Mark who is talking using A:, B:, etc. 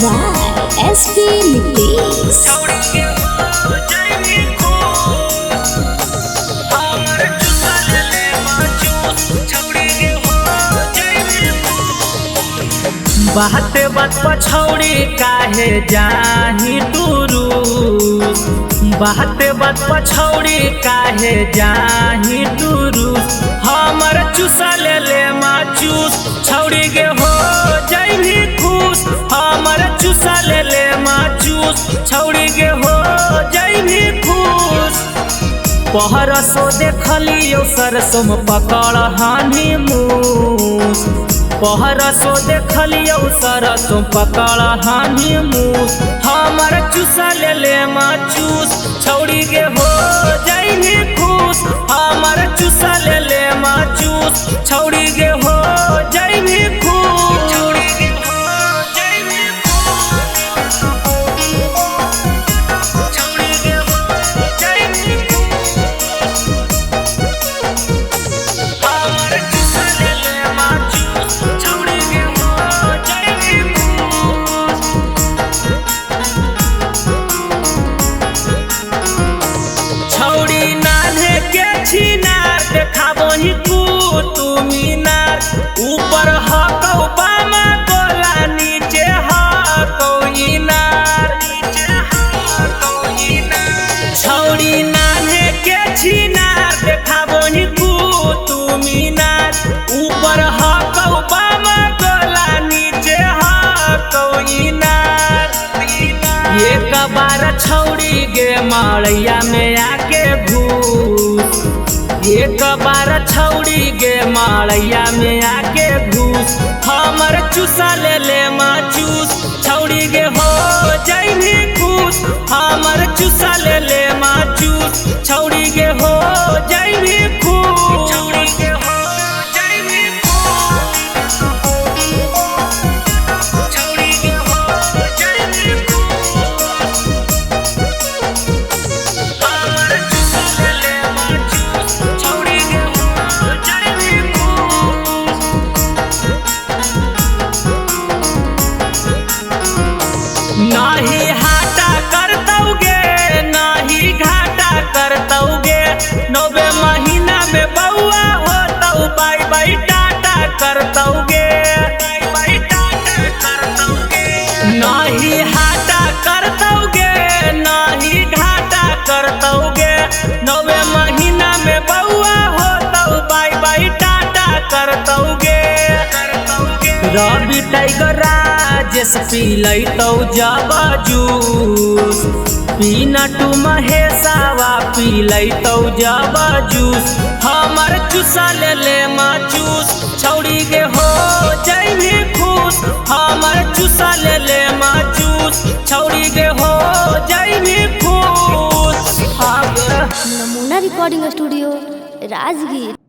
A: by SP Nitish।
B: बाते बात पछौड़ी काहे जाही टूरूस, बाते बात पछौड़ी काहे जाही टूरूस। हमर चुसा ले ले माचूस छौड़ी गे हो जैभी खुश। हमर चुसा ले ले माचूस छौड़ी गे हो जैभी खुश। पहरसो देखलियो सरसों पकड़ हानि मूस। पहरसो देखलियो सरसों पकड़ हानि मूस। हमर चुसा ले ले माचूस छौड़ी गे हो जैभी खुश। हमर चुसा ले ले माचूस छौड़ी गे हो जैभी खुश। ऊपर हकौ बामा गोला नीचे हकौ इनार। छौड़ी नान्हे के छिनार देखाबो ही तू मीनार। ऊपर हकौ बामा गोला नीचे हकौ इनार। एक बार छौड़ी गे मड़ैया में आके घूस। एक बार छौड़ी गे मड़ैया में आके घूस। हमर चुसा ले ले माचूस छौड़ी गे हो जैभी खुश। हमर चुसा ले ले माचूस छौड़ी गे हो जैभी खुश। नाही हाटा करतौगे नाही घाटा करतौगे। 9वें महीना में बउआ होतौ बाई बाई टाटा करतौगे। नाही हाटा करतौगे नाही घाटा करतौगे। 9वें महीना में बउआ होतौ बाई बाई टाटा करतौगे। रवि टाइगर राजेश पीलैतौ जब जूस। पीनटू महेशावा पीलैतौ जब जूस। हमर चुसा ले ले माचूस छौड़ी गे हो जैभी खुश। हमर चुसा ले ले माचूस छौड़ी गे हो जैभी खुश।
A: नमूना रिकॉर्डिंग स्टूडियो राजगीर।